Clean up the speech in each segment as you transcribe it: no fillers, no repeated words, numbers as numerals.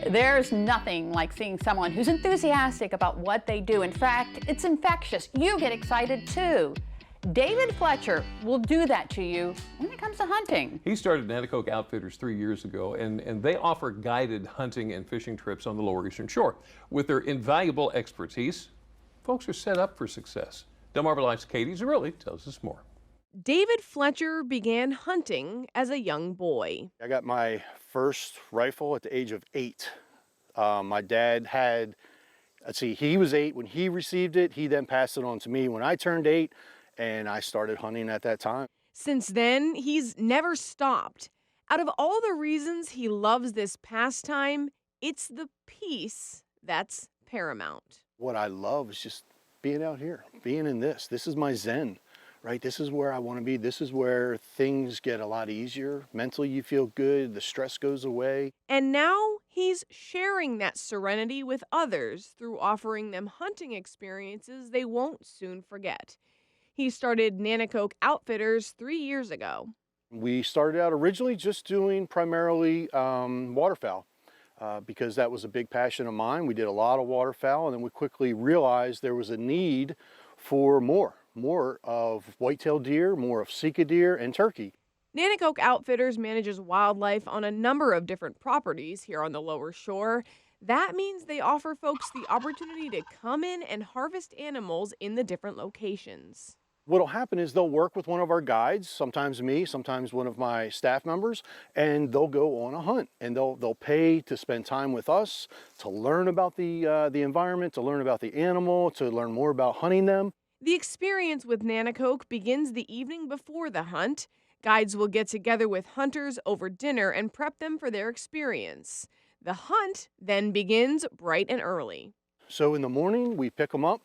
There's nothing like seeing someone who's enthusiastic about what they do. In fact, it's infectious. You get excited too. David Fletcher will do that to you when it comes to hunting. He started Nanticoke Outfitters 3 years ago, and they offer guided hunting and fishing trips on the Lower Eastern Shore. With their invaluable expertise, folks are set up for success. DelmarvaLife's Katie Zerilli tells us more. David Fletcher began hunting as a young boy. I got my first rifle at the age of 8. My dad had, he was 8 when he received it. He then passed it on to me when I turned 8, and I started hunting at that time. Since then, he's never stopped. Out of all the reasons he loves this pastime, it's the peace that's paramount. What I love is just being out here, being in this. This is my zen, right? This is where I want to be. This is where things get a lot easier. Mentally, you feel good. The stress goes away. And now he's sharing that serenity with others through offering them hunting experiences they won't soon forget. He started Nanticoke Outfitters 3 years ago. We started out originally just doing primarily waterfowl because that was a big passion of mine. We did a lot of waterfowl, and then we quickly realized there was a need for more of white-tailed deer, more of sika deer, and turkey. Nanticoke Outfitters manages wildlife on a number of different properties here on the Lower Shore. That means they offer folks the opportunity to come in and harvest animals in the different locations. What'll happen is they'll work with one of our guides, sometimes me, sometimes one of my staff members, and they'll go on a hunt, and they'll pay to spend time with us, to learn about the environment, to learn about the animal, to learn more about hunting them. The experience with Nanticoke begins the evening before the hunt. Guides will get together with hunters over dinner and prep them for their experience. The hunt then begins bright and early. So in the morning, we pick them up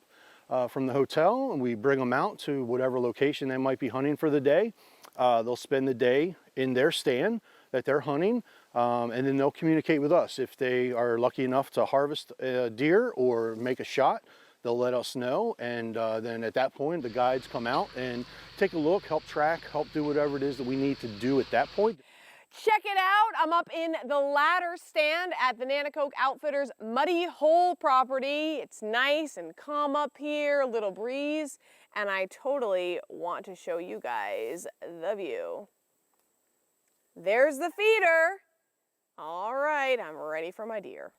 from the hotel, and we bring them out to whatever location they might be hunting for the day. They'll spend the day in their stand that they're hunting, and then they'll communicate with us. If they are lucky enough to harvest a deer or make a shot, they'll let us know, and then at that point, the guides come out and take a look, help track, help do whatever it is that we need to do at that point. Check it out. I'm up in the ladder stand at the Nanticoke Outfitters Muddy Hole property. It's nice and calm up here, a little breeze, and I totally want to show you guys the view. There's the feeder. All right, I'm ready for my deer.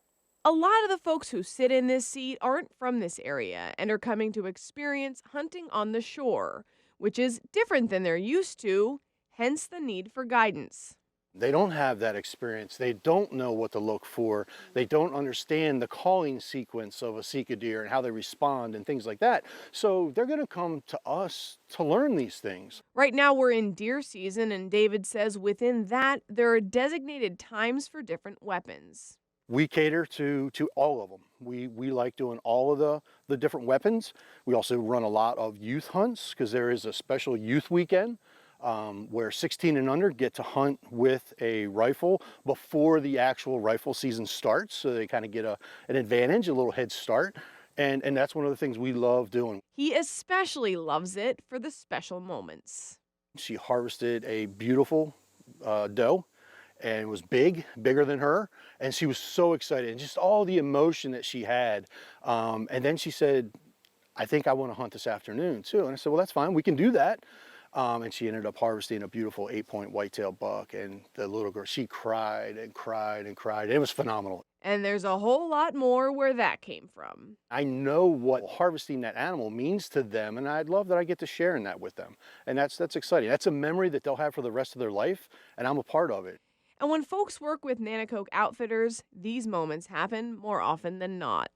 A lot of the folks who sit in this seat aren't from this area and are coming to experience hunting on the shore, which is different than they're used to, hence the need for guidance. They don't have that experience. They don't know what to look for. They don't understand the calling sequence of a sika deer and how they respond and things like that. So they're going to come to us to learn these things. Right now we're in deer season, and David says within that there are designated times for different weapons. We cater to all of them. We like doing all of the different weapons. We also run a lot of youth hunts because there is a special youth weekend where 16 and under get to hunt with a rifle before the actual rifle season starts. So they kind of get an advantage, a little head start. And that's one of the things we love doing. He especially loves it for the special moments. She harvested a beautiful doe, and it was bigger than her. And she was so excited, and just all the emotion that she had. And then she said, I think I want to hunt this afternoon too. And I said, well, that's fine, we can do that. And she ended up harvesting a beautiful 8-point whitetail buck, and the little girl, she cried and cried and cried. It was phenomenal. And there's a whole lot more where that came from. I know what harvesting that animal means to them, and I'd love that I get to share in that with them. And that's exciting. That's a memory that they'll have for the rest of their life, and I'm a part of it. And when folks work with Nanticoke Outfitters, these moments happen more often than not.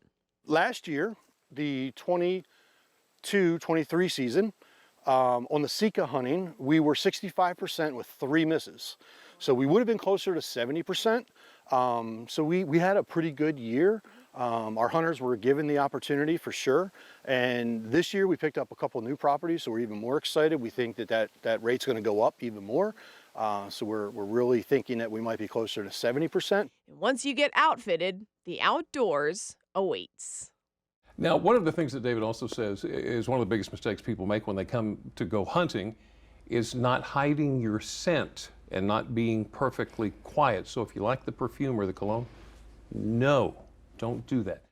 Last year, the 22-23 season, on the sika hunting, we were 65% with 3 misses. So we would have been closer to 70%. So we had a pretty good year. Our hunters were given the opportunity for sure. And this year we picked up a couple new properties, so we're even more excited. We think that rate's going to go up even more. So we're really thinking that we might be closer to 70%. And once you get outfitted, the outdoors awaits. Now, one of the things that David also says is one of the biggest mistakes people make when they come to go hunting is not hiding your scent and not being perfectly quiet. So if you like the perfume or the cologne, No, don't do that.